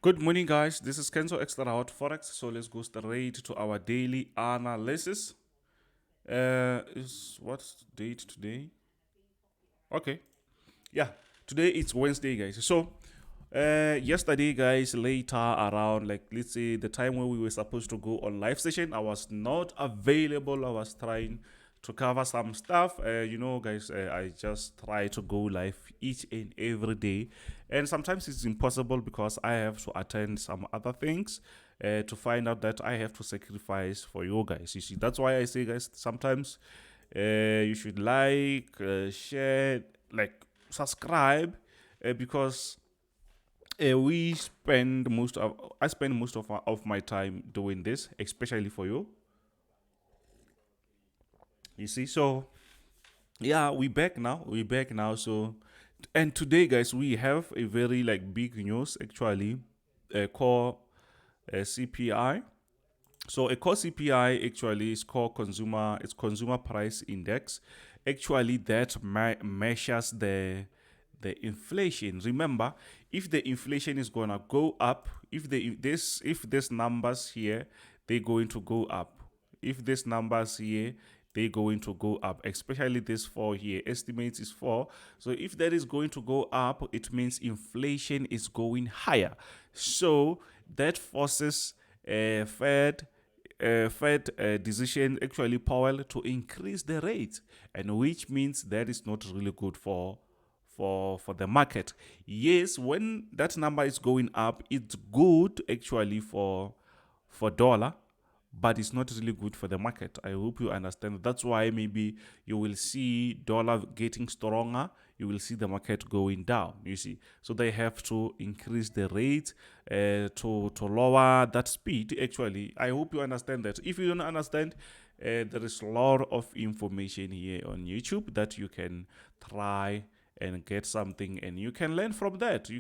Good morning, guys. This is Kenzo Xtrahot Forex. So let's go straight to our daily analysis. Is what's the date today? Okay, yeah, today it's Wednesday, guys. So, yesterday, guys, later around like let's say the time when we were supposed to go on live session, I was not available. I was trying to cover some stuff. Guys, I just try to go live each and every day, and sometimes it's impossible because I have to attend some other things. To find out that I have to sacrifice for you guys. You see, that's why I say, guys, sometimes you should like, share, like subscribe, because we spend most of I spend most of my time doing this, especially for you. You see, so yeah, we back now. We back now. So, and today, guys, we have a very like big news actually. Core CPI. So a core CPI actually is core consumer. It's consumer price index. Actually, that measures the inflation. Remember, if the inflation is gonna go up, if this numbers here, they're going to go up. If this numbers here, they're going to go up, especially this 4 here. Estimates is 4. So if that is going to go up, it means inflation is going higher. So that forces Fed decision, actually Powell, to increase the rate, and which means that is not really good for the market. Yes, when that number is going up, it's good actually for dollar, but it's not really good for the market. I hope you understand. That's why maybe you will see dollar getting stronger, you will see the market going down. You see, so they have to increase the rate to lower that speed. Actually, I hope you understand that. If you don't understand, there is a lot of information here on YouTube that you can try and get something, and you can learn from that. You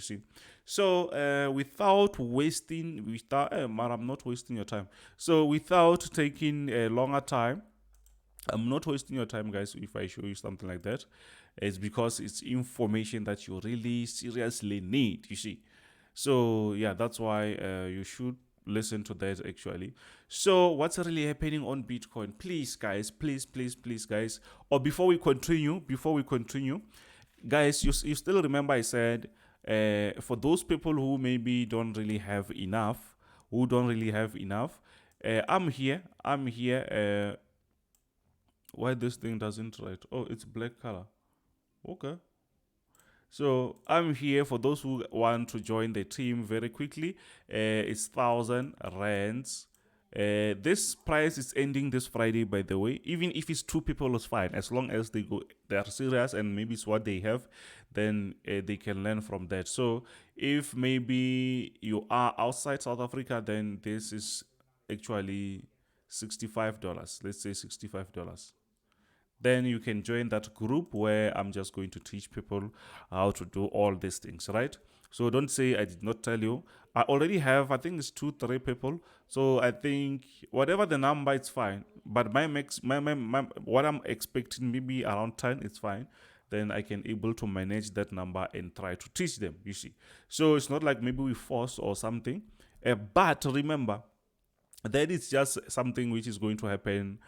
see. So without I'm not wasting your time. So without taking a longer time, I'm not wasting your time, guys. If I show you something like that, it's because it's information that you really seriously need. You see. So yeah, that's why you should listen to that actually. So what's really happening on Bitcoin? Please, guys, please, guys. Or before we continue, guys, you still remember I said, for those people who maybe don't really have enough, I'm here. Why this thing doesn't write? Oh, it's black color. Okay. So I'm here for those who want to join the team very quickly. It's 1,000 rands. This price is ending this Friday, by the way. Even if it's 2 people, it's fine. As long as they are serious and maybe it's what they have, then they can learn from that. So if maybe you are outside South Africa, then this is actually $65. Let's say $65. Then you can join that group where I'm just going to teach people how to do all these things, right? So don't say I did not tell you. I already have, I think it's 2 3 people. So I think whatever the number, it's fine. But my what I'm expecting, maybe around 10, it's fine. Then I can able to manage that number and try to teach them. You see, so it's not like maybe we force or something. But remember, that is just something which is going to happen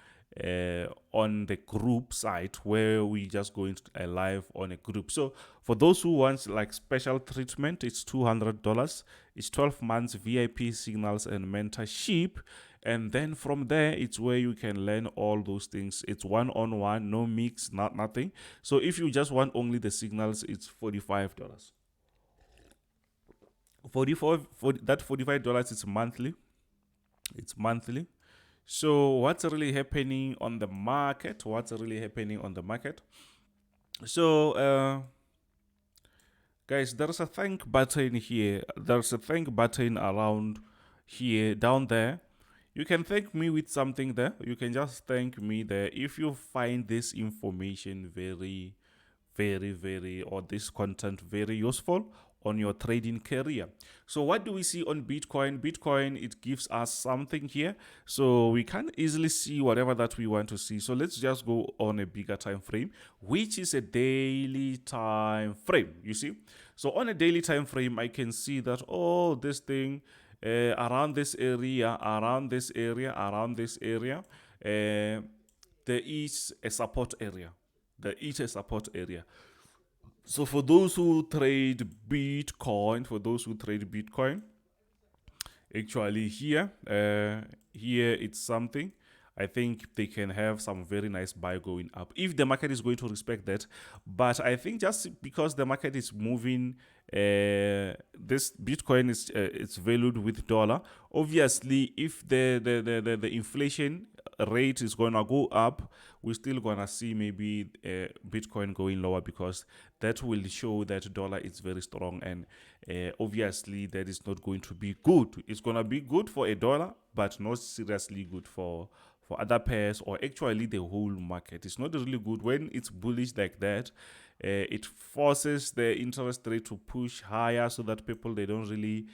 on the group site, where we just going to live on a group. So for those who want like special treatment, it's $200. It's 12 months VIP signals and mentorship, and then from there it's where you can learn all those things. It's one-on-one, no mix, nothing. So if you just want only the signals, it's $45. 44 for that $45 is monthly. It's monthly. So what's really happening on the market? So guys, there's a thank button here. There's a thank button around here, down there. You can thank me with something there. You can just thank me there if you find this information or this content very useful on your trading career. So what do we see on Bitcoin? Bitcoin, it gives us something here, so we can easily see whatever that we want to see. So let's just go on a bigger time frame, which is a daily time frame. You see, So on a daily time frame, I can see that, oh, this thing around this area, around this area, around this area, there is a support area. There is a support area. So for those who trade Bitcoin, actually here it's something. I think they can have some very nice buy going up if the market is going to respect that. But I think just because the market is moving, this Bitcoin is it's valued with dollar. Obviously, if the inflation rate is gonna go up, we're still gonna see maybe Bitcoin going lower, because that will show that dollar is very strong, and obviously that is not going to be good. It's gonna be good for a dollar, but not seriously good for other pairs, or actually the whole market. It's not really good when it's bullish like that. It forces the interest rate to push higher, so that people, they don't really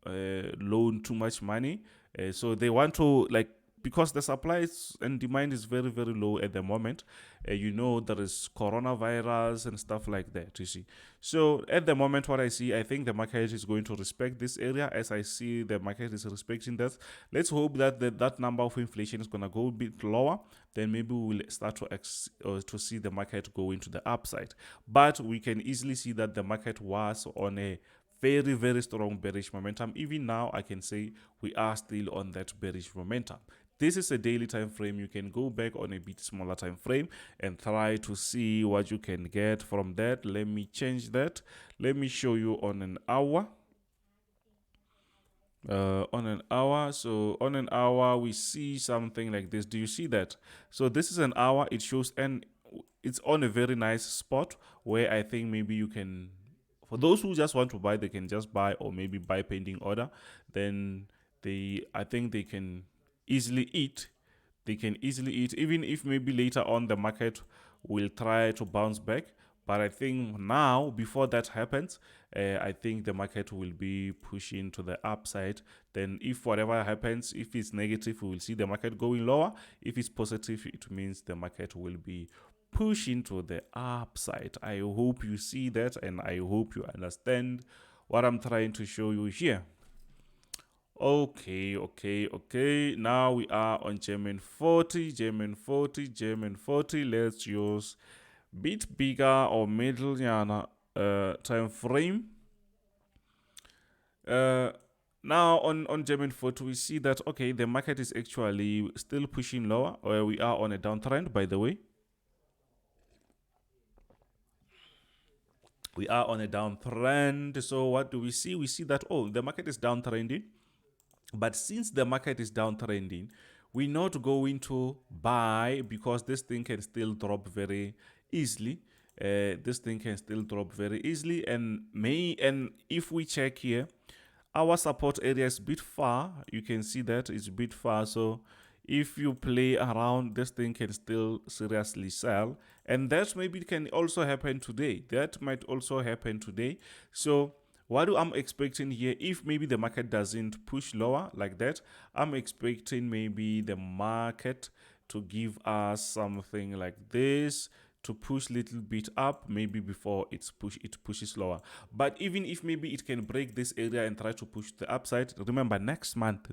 loan too much money. So they want to, like, because the supply and demand is very, very low at the moment. You know, there is coronavirus and stuff like that, you see. So at the moment, what I see, I think the market is going to respect this area. As I see the market is respecting that, let's hope that that number of inflation is going to go a bit lower. Then maybe we will start to see the market go into the upside. But we can easily see that the market was on a very, very strong bearish momentum. Even now, I can say we are still on that bearish momentum. This is a daily time frame. You can go back on a bit smaller time frame and try to see what you can get from that. Let me change that. Let me show you on an hour. So on an hour, we see something like this. Do you see that? So this is an hour. It shows, and it's on a very nice spot where I think maybe you can, for those who just want to buy, they can just buy, or maybe buy pending order. Then I think they can easily eat. They can easily eat, even if maybe later on the market will try to bounce back. But I think now, before that happens, I think the market will be pushing to the upside. Then if whatever happens, if it's negative, we will see the market going lower. If it's positive, it means the market will be pushing to the upside. I hope you see that, and I hope you understand what I'm trying to show you here. Okay. Now we are on German 40. Let's use bit bigger or middle time frame. Now on German 40, we see that, okay, the market is actually still pushing lower, or we are on a downtrend, by the way. We are on a downtrend. So what do we see? We see that, oh, the market is downtrending. But since the market is downtrending, we're not going to buy, because this thing can still drop very easily. And if we check here, our support area is a bit far. You can see that it's a bit far. So if you play around, this thing can still seriously sell. And that maybe can also happen today. That might also happen today. So what I'm expecting here, if maybe the market doesn't push lower like that, I'm expecting maybe the market to give us something like this, to push a little bit up, maybe before it pushes lower. But even if maybe it can break this area and try to push the upside, remember next month,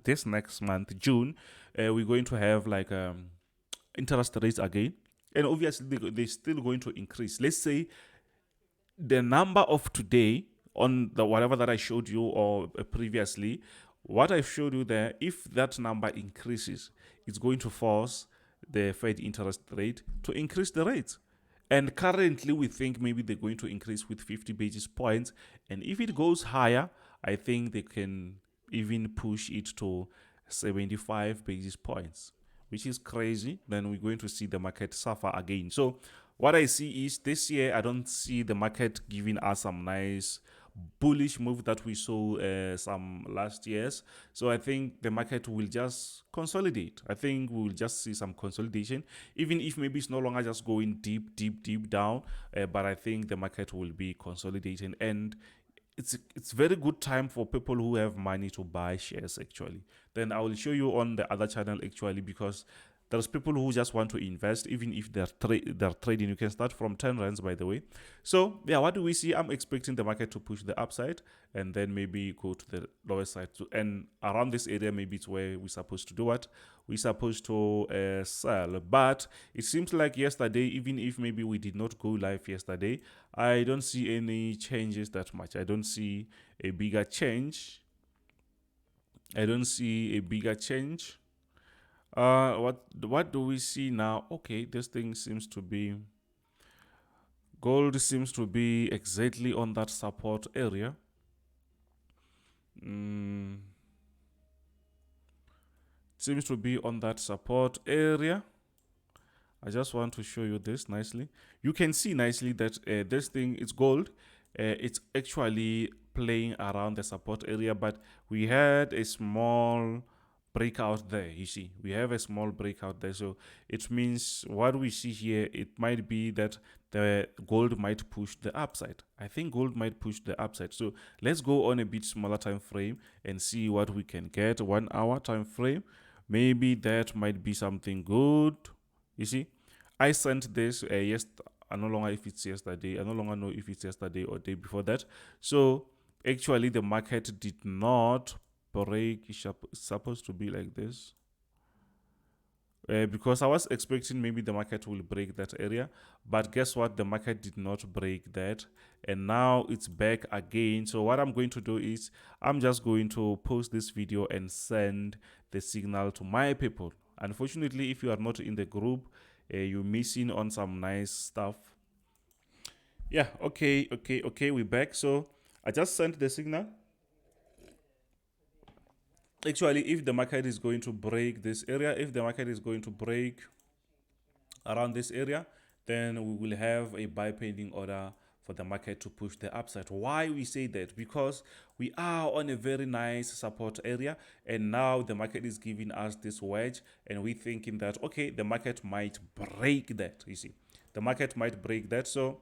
June, we're going to have like interest rates again, and obviously they're still going to increase. Let's say the number of today on the whatever that I showed you, or previously, what I showed you there, if that number increases, it's going to force the Fed interest rate to increase the rates. And currently, we think maybe they're going to increase with 50 basis points. And if it goes higher, I think they can even push it to 75 basis points, which is crazy. Then we're going to see the market suffer again. So what I see is, this year, I don't see the market giving us some nice bullish move that we saw some last years. So I think the market will just consolidate. I think we will just see some consolidation, even if maybe it's no longer just going deep down, but I think the market will be consolidating, and it's very good time for people who have money to buy shares actually. Then I will show you on the other channel actually, because There's people who just want to invest, even if they're trading. You can start from 10 rands, by the way. So yeah, what do we see? I'm expecting the market to push the upside and then maybe go to the lower side. And around this area, maybe it's where we're supposed to do what? We're supposed to sell. But it seems like yesterday, even if maybe we did not go live yesterday, I don't see any changes that much. I don't see a bigger change. I don't see a bigger change. What do we see now? Okay, this thing seems to be, gold seems to be exactly on that support area. Seems to be on that support area. I just want to show you this nicely. You can see nicely that this thing is gold. It's actually playing around the support area, but we had a small breakout there. You see, we have a small breakout there. So it means what we see here, it might be that the gold might push the upside. I think gold might push the upside. So let's go on a bit smaller time frame and see what we can get. 1 hour time frame. Maybe that might be something good. You see, I sent this I no longer if it's yesterday. I no longer know if it's yesterday or day before that. So actually, the market did not break. It's supposed to be like this. Because I was expecting maybe the market will break that area, but guess what? The market did not break that, and now it's back again. So what I'm going to do is I'm just going to post this video and send the signal to my people. Unfortunately, if you are not in the group, you're missing on some nice stuff. Yeah, okay, we're back. So I just sent the signal. Actually, if the market is going to break this area, if the market is going to break around this area, then we will have a buy pending order for the market to push the upside. Why we say that? Because we are on a very nice support area, and now the market is giving us this wedge, and we thinking that okay, the market might break that. You see, the market might break that. So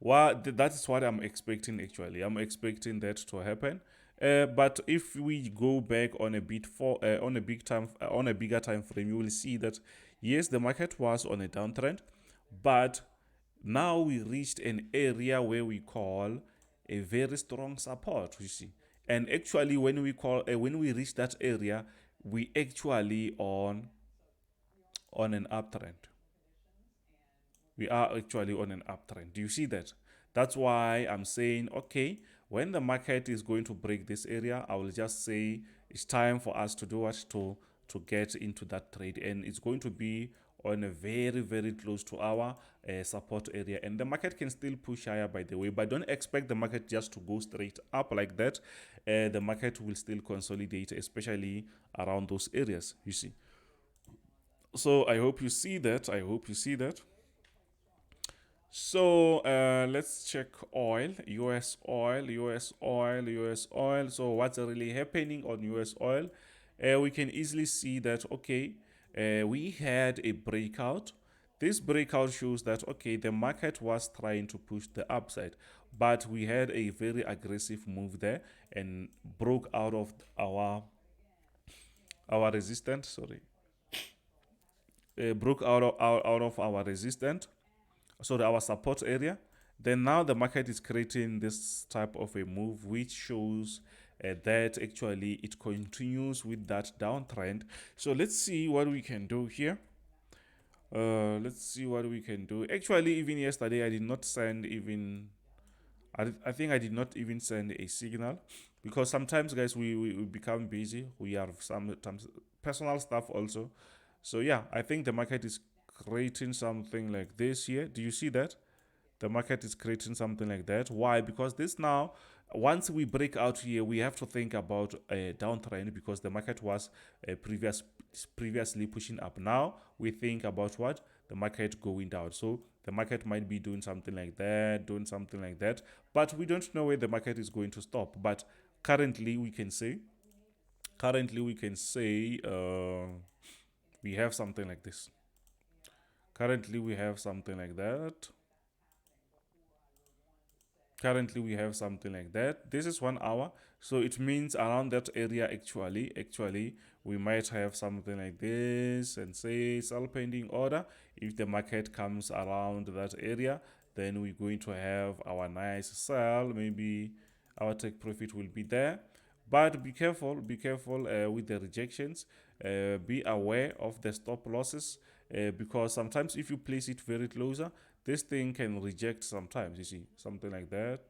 that is what I'm expecting. Actually, I'm expecting that to happen. But if we go back on a bit on a bigger time frame, you will see that yes, the market was on a downtrend, but now we reached an area where we call a very strong support. You see, and actually when we reach that area, we actually on an uptrend. We are actually on an uptrend. Do you see that? That's why I'm saying, okay, when the market is going to break this area, I will just say it's time for us to do what to get into that trade, and it's going to be on a very close to our support area, and the market can still push higher, by the way, but don't expect the market just to go straight up like that. The market will still consolidate, especially around those areas, you see. So I hope you see that. I hope you see that. So let's check oil, US oil, US oil, US oil. So what's really happening on US oil? We can easily see that, okay, we had a breakout. This breakout shows that, okay, the market was trying to push the upside, but we had a very aggressive move there and broke out of our resistance. Sorry, broke out of our resistance, so our support area. Then now the market is creating this type of a move, which shows that actually it continues with that downtrend. So let's see what we can do here. Let's see what we can do. Actually, even yesterday I did not send even, I think I did not even send a signal, because sometimes guys we become busy. We have sometimes personal stuff also. So yeah, I think the market is creating something like this here. Do you see that? The market is creating something like that. Why? Because this now, once we break out here, we have to think about a downtrend, because the market was previously pushing up. Now we think about what? The market going down. So the market might be doing something like that, but we don't know where the market is going to stop. But currently we can say we have something like this. Currently we have something like that. Currently we have something like that. This is 1 hour, so it means around that area actually we might have something like this and say sell pending order. If the market comes around that area, then we're going to have our nice sell. Maybe our take profit will be there, but be careful with the rejections. Be aware of the stop losses, because sometimes if you place it very closer, this thing can reject sometimes, you see, something like that.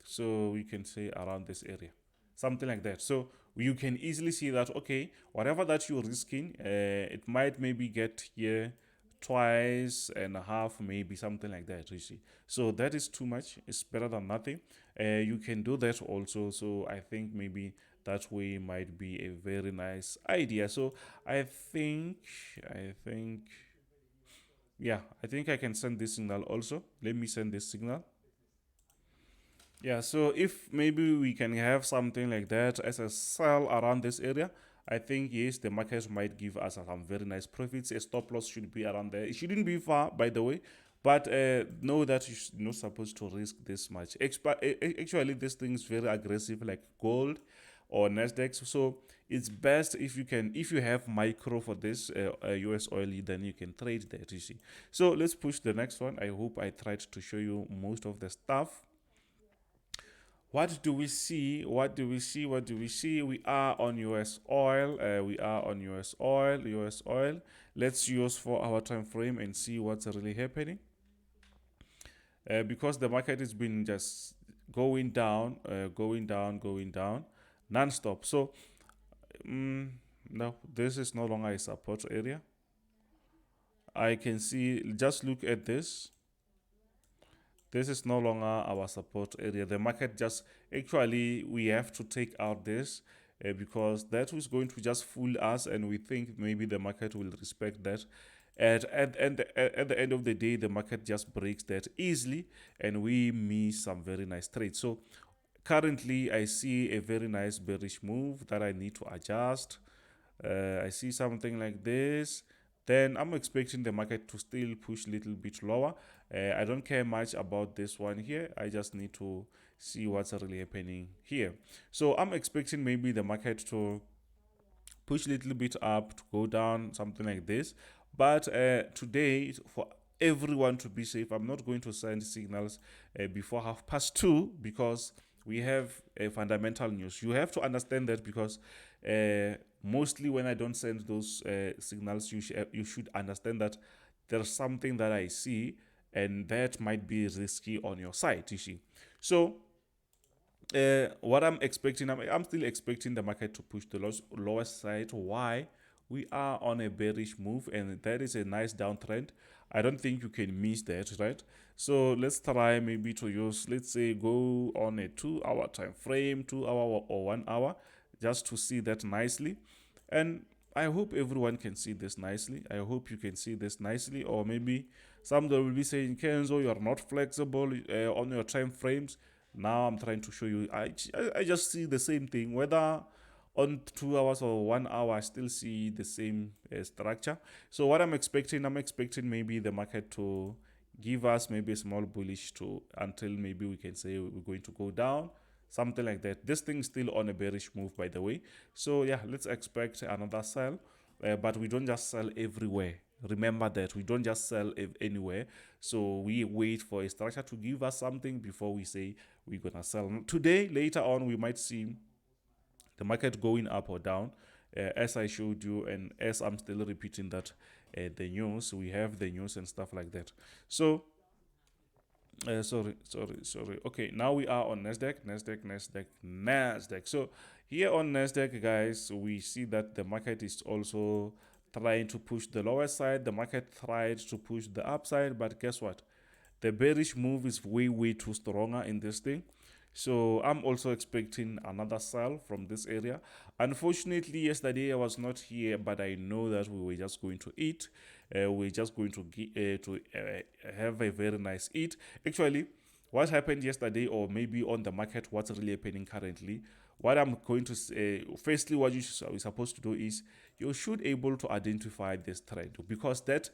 So we can say around this area, something like that. So you can easily see that, okay, whatever that you're risking, it might maybe get here twice and a half, maybe something like that, you see. So that is too much. It's better than nothing. You can do that also. So I think maybe that way might be a very nice idea. So i think i think yeah, I think I can send this signal also. Let me send this signal. Yeah, so if maybe we can have something like that as a sell around this area, I think yes, the market might give us some very nice profits. A stop loss should be around there. It shouldn't be far, by the way, but know that you're not supposed to risk this much. Actually, this thing is very aggressive, like gold or NASDAQ. So it's best if you can, if you have micro for this US oil, then you can trade that. You see. So let's push the next one. I hope I tried to show you most of the stuff. What do we see? What do we see? What do we see? We are on US oil. We are on US oil. US oil. Let's use for our time frame and see what's really happening. Because the market has been just going down, going down, non-stop. So no, this is no longer a support area. I can see. Just look at this. This is no longer our support area. The market just, actually we have to take out this because that is going to just fool us, and we think maybe the market will respect that. At the end of the day, the market just breaks that easily, and we miss some very nice trades. So currently I see a very nice bearish move that I need to adjust. I see something like this. Then I'm expecting the market to still push a little bit lower. I don't care much about this one here. I just need to see what's really happening here. So I'm expecting maybe the market to push a little bit up, to go down, something like this. But today, for everyone to be safe, I'm not going to send signals before 2:30 because we have fundamental news. You have to understand that, because mostly when I don't send those signals, you should understand that there's something that I see, and that might be risky on your side, you see. So what I'm expecting, I'm still expecting the market to push the lowest side. Why? We are on a bearish move, and that is a nice downtrend. I don't think you can miss that, right? So let's try maybe to use, let's say, go on a 2-hour time frame, 2 hour or 1 hour, just to see that nicely. And I hope everyone can see this nicely. I hope you can see this nicely. Or maybe some will be saying, Kenzo, you are not flexible on your time frames. Now I'm trying to show you. I just see the same thing. Whether on 2 hours or 1 hour, I still see the same structure. So what I'm expecting maybe the market to give us maybe a small bullish to, until maybe we can say we're going to go down, something like that. This thing is still on a bearish move, by the way. So yeah, let's expect another sell, but we don't just sell everywhere. Remember that we don't just sell anywhere. So we wait for a structure to give us something before we say we're gonna sell. Today, later on, we might see the market going up or down, as I showed you, and as I'm still repeating that the news, we have the news and stuff like that. So sorry. Okay, now we are on NASDAQ. So here on NASDAQ, guys, we see that the market is also trying to push the lower side. The market tried to push the upside, but guess what? The bearish move is way too stronger in this thing. So I'm also expecting another sell from this area. Unfortunately, yesterday I was not here, but I know that we were just going to eat. We're just going to have a very nice eat. Actually, what happened yesterday, or maybe on the market, what's really happening currently, what I'm going to say, firstly, what you're supposed to do is you should able to identify this trend, because that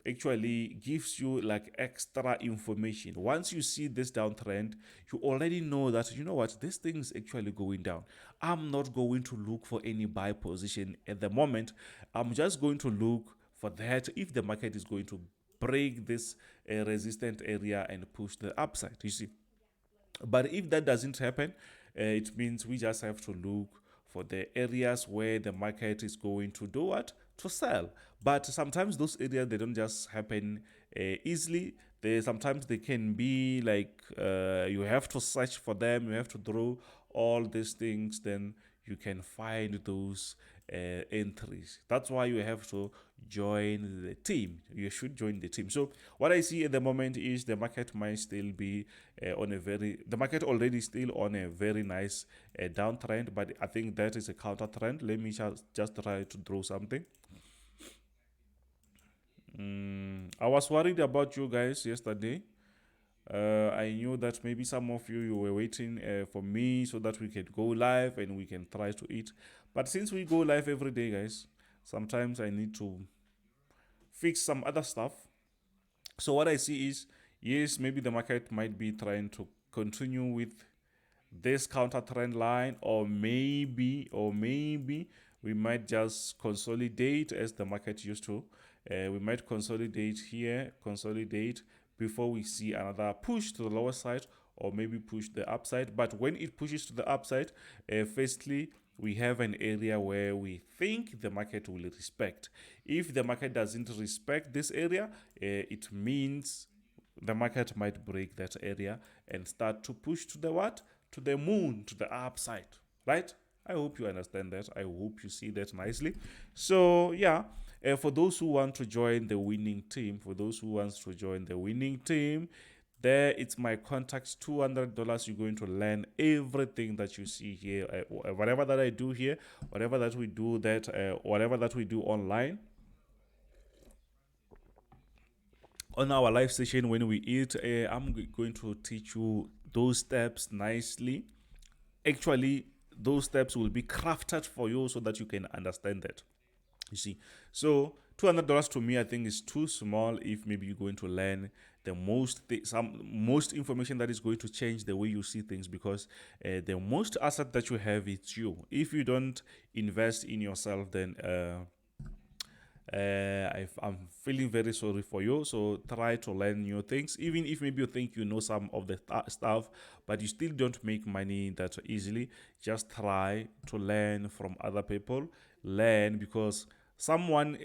actually gives you like extra information. Once you see this downtrend, you already know that, you know what, this thing is actually going down. I'm not going to look for any buy position at the moment. I'm just going to look for that if the market is going to break this resistant area and push the upside, you see. But if that doesn't happen, it means we just have to look for the areas where the market is going to do what? To sell. But sometimes those areas, they don't just happen easily. Sometimes they can be like you have to search for them, you have to draw all these things, then you can find those entries. That's why you have to join the team. You should join the team. So what I see at the moment is the market might still be the market already still on a very nice downtrend, but I think that is a counter trend. Let me just try to draw something. I was worried about you guys yesterday. I knew that maybe some of you were waiting for me so that we can go live and we can try to eat. But since we go live every day, guys, sometimes I need to fix some other stuff. So what I see is, yes, maybe the market might be trying to continue with this counter trend line, or maybe we might just consolidate as the market used to. We might consolidate here, consolidate before we see another push to the lower side, or maybe push the upside. But when it pushes to the upside, firstly, we have an area where we think the market will respect. If the market doesn't respect this area, it means the market might break that area and start to push to the what? To the moon, to the upside, right? I hope you understand that. I hope you see that nicely. So yeah, for those who want to join the winning team, there it's my contacts, $200. You're going to learn everything that you see here, whatever that I do here, whatever that we do online on our live session when we eat. I'm going to teach you those steps nicely. Actually, those steps will be crafted for you so that you can understand that, you see. So $200 to me, I think, is too small. If maybe you're going to learn the most information that is going to change the way you see things, because the most asset that you have is you. If you don't invest in yourself, then I'm feeling very sorry for you. So try to learn new things, even if maybe you think you know some of the stuff, but you still don't make money that easily. Just try to learn from other people. Learn, because someone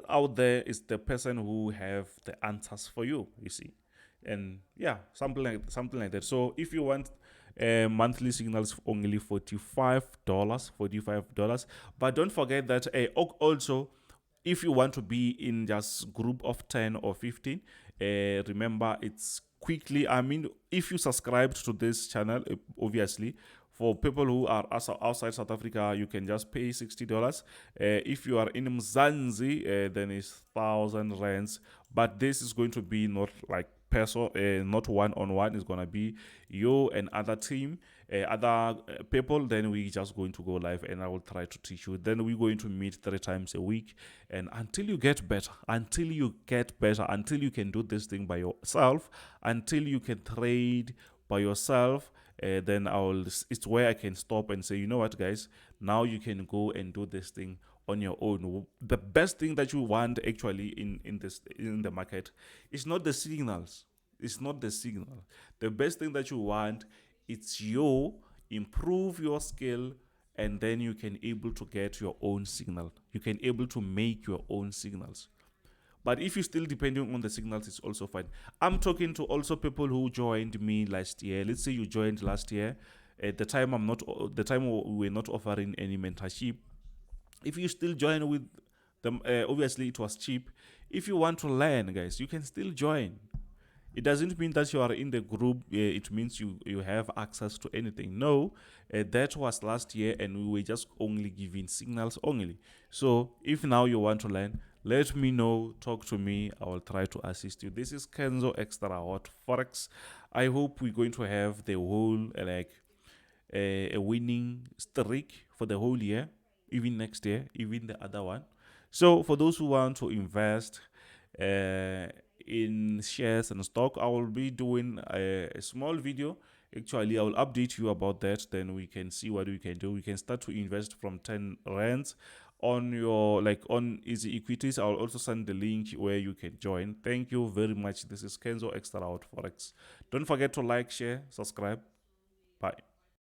out there is the person who have the answers for you, you see. And yeah, something like that. So if you want monthly signals, only $45. But don't forget that also, if you want to be in just group of 10 or 15, remember, it's quickly, I mean, if you subscribe to this channel, obviously, for people who are outside South Africa, you can just pay $60. If you are in Mzansi, then it's 1,000 rands. But this is going to be not like not one-on-one. It's going to be you and other team, other people. Then we just going to go live and I will try to teach you. Then we're going to meet 3 times a week, and until you get better, until you can do this thing by yourself, until you can trade by yourself, then it's where I can stop and say, you know what, guys, now you can go and do this thing on your own. The best thing that you want actually in the market is not the signals. It's not the signal. The best thing that you want, it's you improve your skill, and then you can able to get your own signal. You can able to make your own signals. But if you're still depending on the signals, it's also fine. I'm talking to also people who joined me last year. Let's say you joined last year. At the time, we were not offering any mentorship. If you still join with them, obviously it was cheap. If you want to learn, guys, you can still join. It doesn't mean that you are in the group. It means you have access to anything. No, that was last year, and we were just only giving signals only. So if now you want to learn, let me know. Talk to me. I will try to assist you. This is Kenzo Xtrahot Forex. I hope we're going to have the whole a winning streak for the whole year, even next year, even the other one. So for those who want to invest, in shares and stock. I will be doing a small video. Actually, I will update you about that. Then we can see what we can do. We can start to invest from 10 rands on your, like, on Easy Equities. I'll also send the link where you can join. Thank you very much. This is Kenzo Xtrahot Forex. Don't forget to like, share, subscribe. Bye.